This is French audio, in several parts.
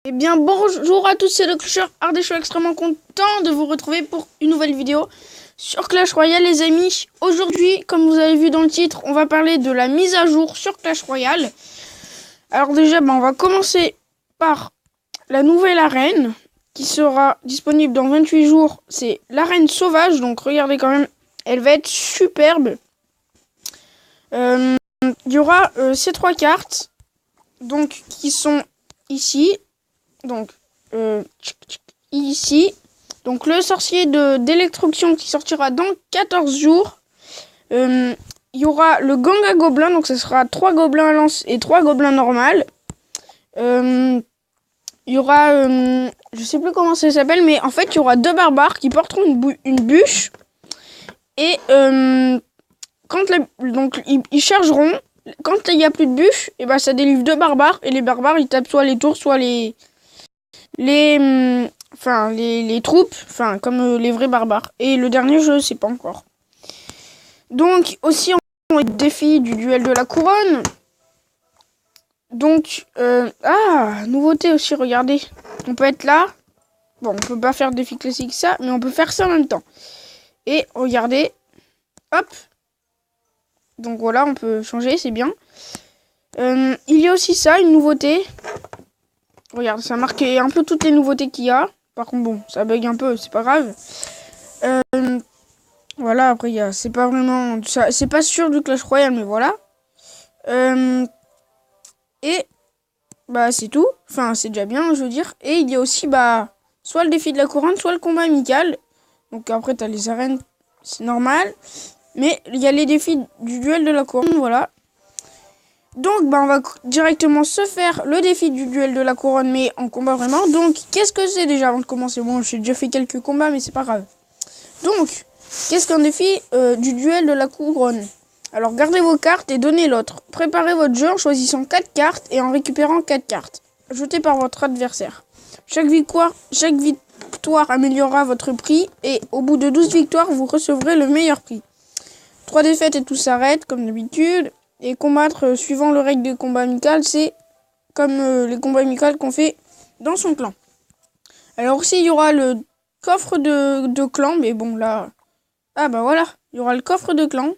Eh bien bonjour à tous, c'est le Clocheur Ard et je suis extrêmement content de vous retrouver pour une nouvelle vidéo sur Clash Royale les amis. Aujourd'hui, comme vous avez vu dans le titre, on va parler de la mise à jour sur Clash Royale. Alors déjà, on va commencer par la nouvelle arène qui sera disponible dans 28 jours. C'est l'arène sauvage, donc regardez quand même, elle va être superbe. Il y aura ces trois cartes donc qui sont ici. Donc, ici, donc le sorcier d'électrocution qui sortira dans 14 jours. Il y aura le gang à gobelins, donc ce sera 3 gobelins à lance et 3 gobelins normales. Il y aura, je sais plus comment ça s'appelle, mais en fait, il y aura 2 barbares qui porteront une bûche. Et donc ils chargeront. Quand il n'y a plus de bûche, et ça délivre 2 barbares. Et les barbares, ils tapent soit les tours, soit les troupes, comme les vrais barbares. Et le dernier, je sais pas encore. Donc, aussi, on a le défi du duel de la couronne. Donc, nouveauté aussi, regardez. On peut être là. Bon, on peut pas faire le défi classique, ça, mais on peut faire ça en même temps. Et regardez. Hop. Donc voilà, on peut changer, c'est bien. Il y a aussi ça, une nouveauté. Regarde, ça marque un peu toutes les nouveautés qu'il y a. Par contre, bon, ça bug un peu, c'est pas grave. Voilà, après, c'est pas vraiment... C'est pas sûr du Clash Royale, mais voilà. Et, c'est tout. Enfin, c'est déjà bien, je veux dire. Et il y a aussi, soit le défi de la couronne, soit le combat amical. Donc après, t'as les arènes, c'est normal. Mais il y a les défis du duel de la couronne, voilà. Donc, on va directement se faire le défi du duel de la couronne, mais en combat vraiment. Donc, qu'est-ce que c'est déjà avant de commencer? Bon, j'ai déjà fait quelques combats, mais c'est pas grave. Donc, qu'est-ce qu'un défi du duel de la couronne? Alors, gardez vos cartes et donnez l'autre. Préparez votre jeu en choisissant 4 cartes et en récupérant 4 cartes, ajoutées par votre adversaire. Chaque victoire améliorera votre prix et au bout de 12 victoires, vous recevrez le meilleur prix. 3 défaites et tout s'arrête, comme d'habitude. Et combattre suivant le règle de combat amical, c'est comme les combats amicaux qu'on fait dans son clan. Alors aussi, il y aura le coffre de clan, mais bon, là... voilà, il y aura le coffre de clan.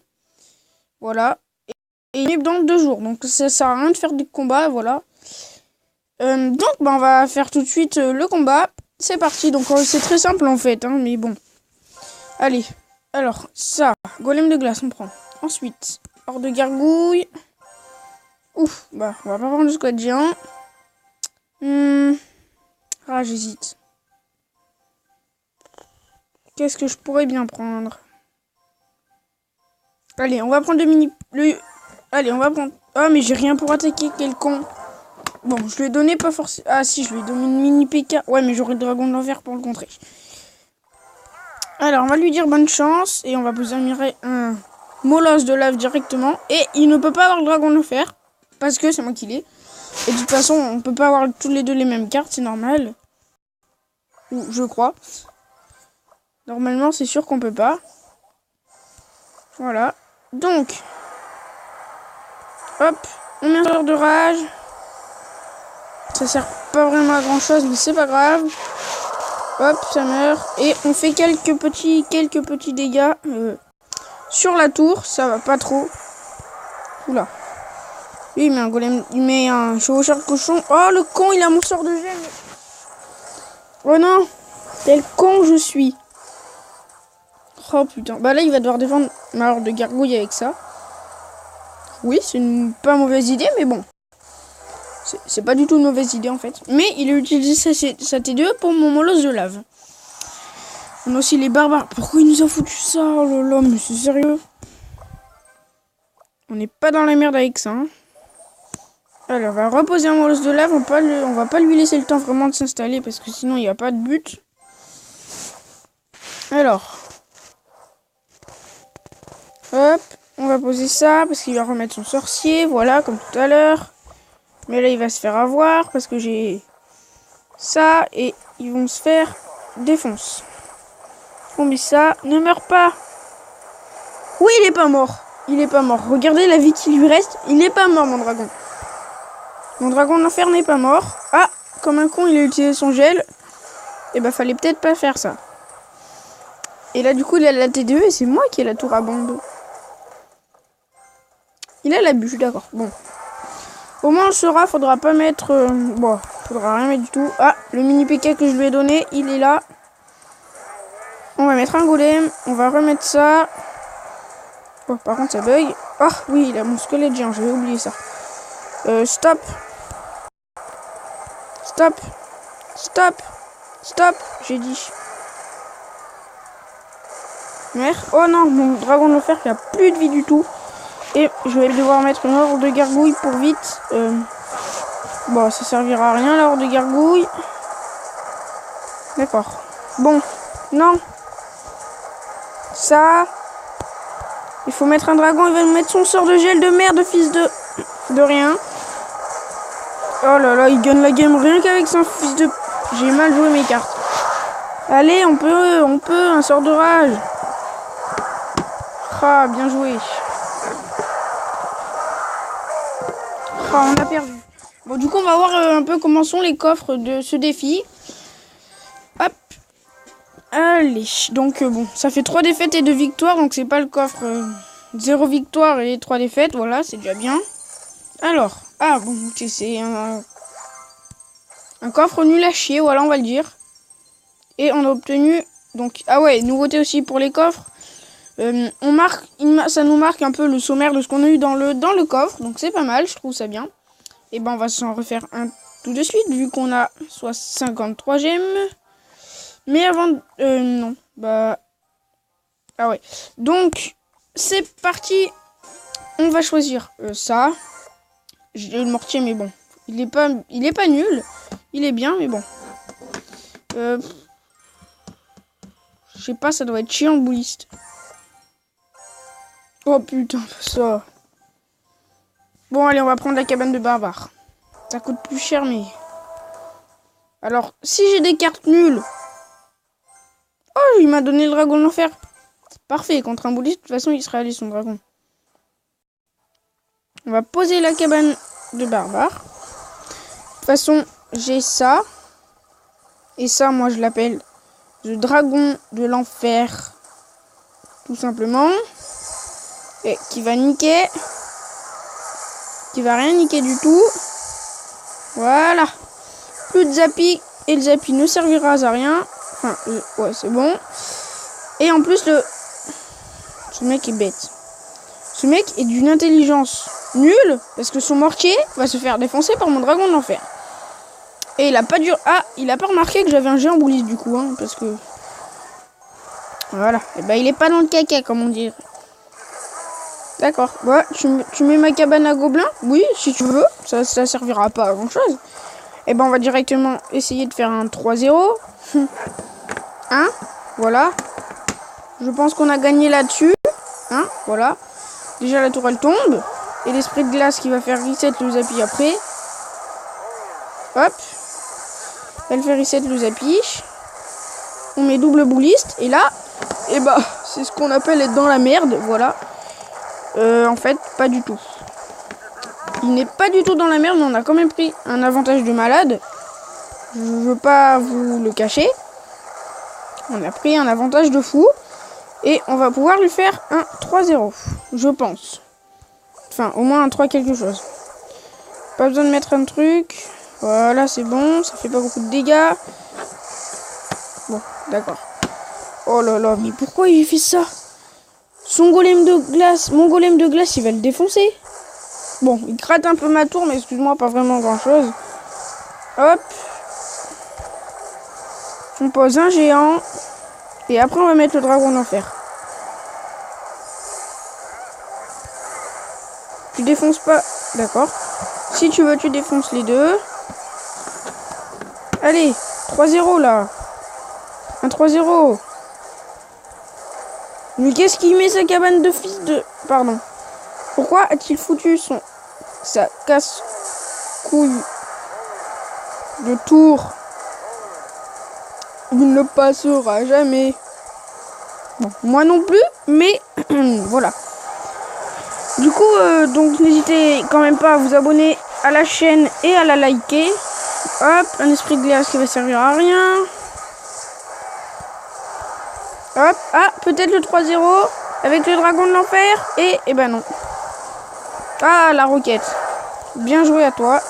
Voilà. Et il est dans 2 jours, donc ça sert à rien de faire des combats, voilà. Donc, on va faire tout de suite le combat. C'est parti, donc c'est très simple en fait, mais bon. Allez, alors, ça, golem de glace, on prend. Ensuite... hors de gargouille. Ouf, on va pas prendre le squat géant. J'hésite. Qu'est-ce que je pourrais bien prendre? Allez, on va prendre Allez, on va prendre... Ah, mais j'ai rien pour attaquer, quel con. Bon, je lui ai donné pas forcément... Ah si, je lui ai donné une mini PK. Ouais, mais j'aurai le dragon de l'enfer pour le contrer. Alors, on va lui dire bonne chance. Et on va poser un molosse de lave directement. Et il ne peut pas avoir le dragon de l'enfer. Parce que c'est moi qui l'ai. Et de toute façon, on peut pas avoir tous les deux les mêmes cartes, c'est normal. Ou je crois. Normalement, c'est sûr qu'on peut pas. Voilà. Donc. Hop. On met un sort de rage. Ça sert pas vraiment à grand chose, mais c'est pas grave. Hop, ça meurt. Et on fait quelques petits dégâts sur la tour. Ça va pas trop. Oula. Lui, il met un golem, il met un chevaucheur de cochon. Oh, le con, il a mon sort de gemme. Oh non, quel con je suis. Oh putain. Là, il va devoir défendre ma horde de gargouille avec ça. Oui, c'est pas mauvaise idée, mais bon. C'est pas du tout une mauvaise idée, en fait. Mais il a utilisé sa T2 pour mon molosse de lave. On a aussi les barbares. Pourquoi il nous a foutu ça? Oh là là, mais c'est sérieux. On n'est pas dans la merde avec ça, Alors, on va reposer un molosse de lave. On va pas lui laisser le temps vraiment de s'installer parce que sinon il n'y a pas de but. Alors, hop, on va poser ça parce qu'il va remettre son sorcier. Voilà, comme tout à l'heure. Mais là, il va se faire avoir parce que j'ai ça et ils vont se faire défonce. On met ça. Ne meurs pas. Oui, il est pas mort. Il est pas mort. Regardez la vie qui lui reste. Il n'est pas mort, mon dragon. Mon dragon de l'enfer n'est pas mort. Ah, comme un con, il a utilisé son gel. Et bah fallait peut-être pas faire ça. Et là du coup il a la T2 et c'est moi qui ai la tour à bombe. Il a la bûche, d'accord. Bon. Au moins on le saura, faudra pas mettre... bon, faudra rien mettre du tout. Ah, le mini PK que je lui ai donné, il est là. On va mettre un golem, on va remettre ça. Oh, par contre ça bug. Ah oui, il a mon squelette géant, j'avais oublié ça. Stop. Stop. Stop. Stop, j'ai dit. Merde. Oh non, mon dragon de l'enfer qui a plus de vie du tout. Et je vais devoir mettre une horde de gargouilles pour vite. Bon, ça servira à rien la horde de gargouilles. D'accord. Bon, non. Ça. Il faut mettre un dragon, il va nous mettre son sort de gel de merde, fils de rien. Oh là là, il gagne la game rien qu'avec son fils de... J'ai mal joué mes cartes. Allez, on peut, un sort de rage. Ah, bien joué. Ah, on a perdu. Bon, du coup, on va voir un peu comment sont les coffres de ce défi. Hop. Allez, donc bon, ça fait 3 défaites et 2 victoires, donc c'est pas le coffre 0 victoire et 3 défaites, voilà, c'est déjà bien. Alors, ah bon, c'est un coffre nul à chier, voilà, on va le dire. Et on a obtenu, donc, ah ouais, nouveauté aussi pour les coffres. On marque, ça nous marque un peu le sommaire de ce qu'on a eu dans le coffre, donc c'est pas mal, je trouve ça bien. Et ben on va s'en refaire un tout de suite, vu qu'on a soit 53 gemmes. Mais avant, non, bah, ah ouais. Donc, c'est parti, on va choisir ça. J'ai le mortier, mais bon, il est pas nul, il est bien, mais bon. Je sais pas, ça doit être chiant, bouliste. Oh putain, ça. Bon, allez, on va prendre la cabane de barbare. Ça coûte plus cher, mais... Alors, si j'ai des cartes nulles... Oh, il m'a donné le dragon de l'enfer. Parfait, contre un bouliste, de toute façon, il sera allé son dragon. On va poser la cabane de barbare. De toute façon, j'ai ça. Et ça, moi, je l'appelle le dragon de l'enfer. Tout simplement. Et qui va niquer. Qui va rien niquer du tout. Voilà. Plus de zappy. Et le zappy ne servira à rien. Enfin, ouais, c'est bon. Et en plus, ce mec est bête. Ce mec est d'une intelligence nulle. Parce que son mortier va se faire défoncer par mon dragon de l'enfer. Et il a pas dû... Ah, il a pas remarqué que j'avais un géant bouliste du coup. Hein, parce que... Voilà. Et ben, il est pas dans le caca, comme on dirait. D'accord. Ouais, tu mets ma cabane à gobelins? Oui, si tu veux. Ça servira pas à grand chose. Et ben, on va directement essayer de faire un 3-0. Hein? Voilà. Je pense qu'on a gagné là-dessus. Hein? Voilà. Déjà, la tour, elle tombe. Et l'esprit de glace qui va faire reset le zappy après. Hop. Elle fait reset le zappy. On met double bouliste. Et là, et bah, c'est ce qu'on appelle être dans la merde. Voilà. En fait, pas du tout. Il n'est pas du tout dans la merde, mais on a quand même pris un avantage de malade. Je veux pas vous le cacher. On a pris un avantage de fou. Et on va pouvoir lui faire un 3-0. Je pense. Enfin, au moins un 3 quelque chose. Pas besoin de mettre un truc. Voilà, c'est bon. Ça fait pas beaucoup de dégâts. Bon, d'accord. Oh là là, mais pourquoi il fait ça? Son golem de glace, mon golem de glace, il va le défoncer. Bon, il gratte un peu ma tour, mais excuse-moi, pas vraiment grand-chose. Hop. On pose un géant. Et après, on va mettre le dragon d'enfer. Tu défonces pas. D'accord. Si tu veux, tu défonces les deux. Allez, 3-0 là. Un 3-0. Mais qu'est-ce qu'il met sa cabane de fils de... Pardon. Pourquoi a-t-il foutu sa casse-couille de tour? Il ne passera jamais. Bon, moi non plus, mais voilà. Du coup, donc n'hésitez quand même pas à vous abonner à la chaîne et à la liker. Hop, un esprit de glace qui va servir à rien. Hop, ah, peut-être le 3-0 avec le dragon de l'enfer. Et ben non. Ah, la roquette. Bien joué à toi.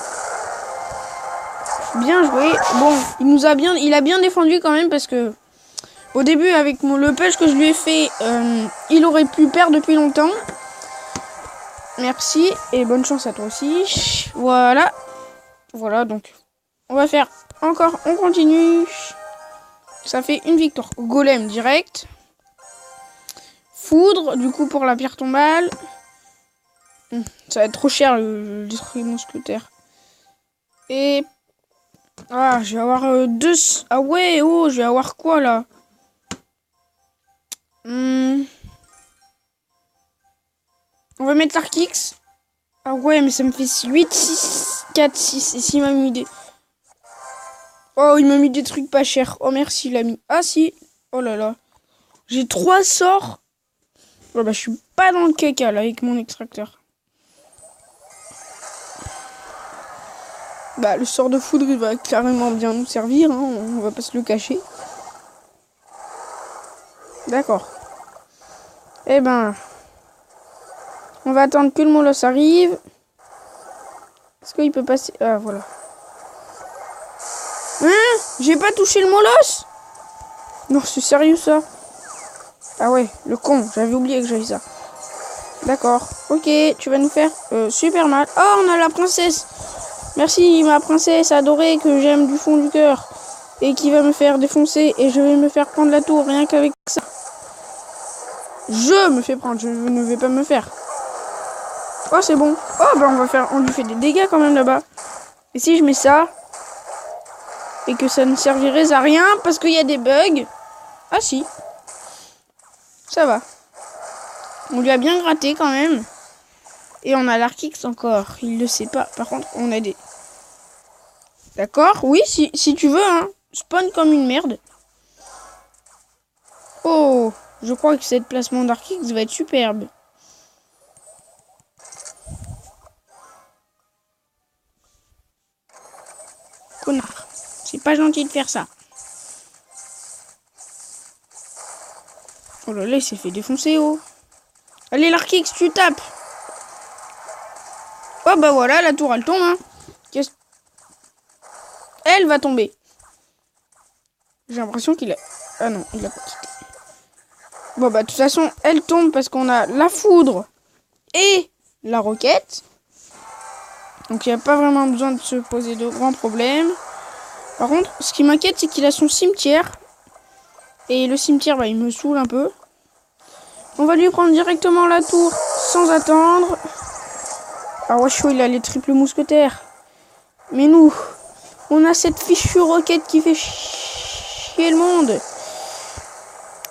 Bien joué. Bon, il a bien défendu quand même parce que au début, avec le push que je lui ai fait, il aurait pu perdre depuis longtemps. Merci et bonne chance à toi aussi. Voilà. Voilà, donc on va faire encore, on continue. Ça fait une victoire. Golem direct. Foudre, du coup, pour la pierre tombale. Ça va être trop cher, le détruit mousquetaire. Et... ah, je vais avoir deux... ah ouais, oh, je vais avoir quoi, là? On va mettre l'Arkix. Ah ouais, mais ça me fait 8, 6, 4, 6. Et s'il m'a mis des... oh, il m'a mis des trucs pas chers. Oh, merci, l'ami. Ah, si. Oh là là. J'ai 3 sorts. Oh, bah, je suis pas dans le caca, là, avec mon extracteur. Bah, le sort de foudre, il va carrément bien nous servir. Hein. On va pas se le cacher. D'accord. Eh ben... on va attendre que le molosse arrive. Est-ce qu'il peut passer... ah, voilà. Hein? J'ai pas touché le molosse? Non, c'est sérieux, ça? Ah ouais, le con. J'avais oublié que j'avais ça. D'accord. Ok, tu vas nous faire super mal. Oh, on a la princesse. Merci, ma princesse adorée que j'aime du fond du cœur. Et qui va me faire défoncer. Et je vais me faire prendre la tour rien qu'avec ça. Je me fais prendre. Je ne vais pas me faire. Oh, c'est bon. Oh, bah on lui fait des dégâts quand même là-bas. Et si je mets ça? Et que ça ne servirait à rien parce qu'il y a des bugs. Ah si. Ça va. On lui a bien gratté quand même. Et on a l'Arkix encore. Il le sait pas. Par contre, on a des... d'accord. Oui, si tu veux, hein. Spawn comme une merde. Oh, je crois que cette placement d'Arkix va être superbe. Connard. C'est pas gentil de faire ça. Oh là là, il s'est fait défoncer, oh. Allez, l'Arkix, tu tapes. Oh bah voilà, la tour, elle tombe, hein. Elle va tomber. J'ai l'impression qu'il a... ah non, il a pas quitté. Bon bah de toute façon, elle tombe parce qu'on a la foudre et la roquette. Donc il n'y a pas vraiment besoin de se poser de grands problèmes. Par contre, ce qui m'inquiète, c'est qu'il a son cimetière. Et le cimetière, bah, il me saoule un peu. On va lui prendre directement la tour sans attendre. Ah ouais, chaud, il a les triples mousquetaires. Mais nous, on a cette fichue roquette qui fait chier le monde.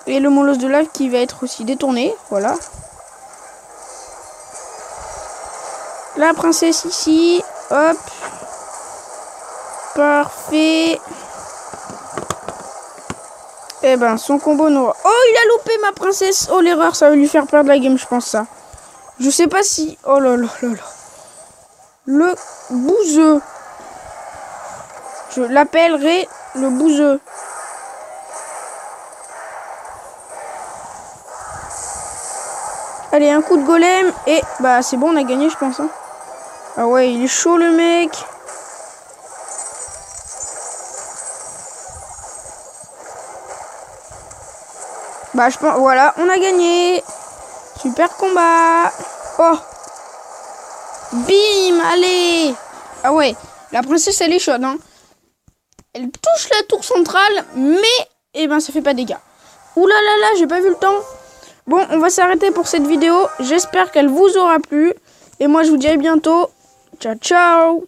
Et le molosse de lave qui va être aussi détourné. Voilà. La princesse ici. Hop. Parfait. Eh ben, son combo n'aura... oh, il a loupé ma princesse. Oh, l'erreur, ça va lui faire perdre la game, je pense ça. Je sais pas si... oh là là là là. Le bouseux. Je l'appellerai le bouseux. Allez, un coup de golem. Et bah, c'est bon, on a gagné, je pense. Hein. Ah ouais, il est chaud, le mec. Bah, je pense... voilà, on a gagné. Super combat. Oh. Bim, allez. Ah ouais, la princesse, elle est chaude, hein. Elle touche la tour centrale, mais... eh ben, ça fait pas de dégâts. Ouh là là là, j'ai pas vu le temps. Bon, on va s'arrêter pour cette vidéo. J'espère qu'elle vous aura plu. Et moi, je vous dis à bientôt. Ciao, ciao.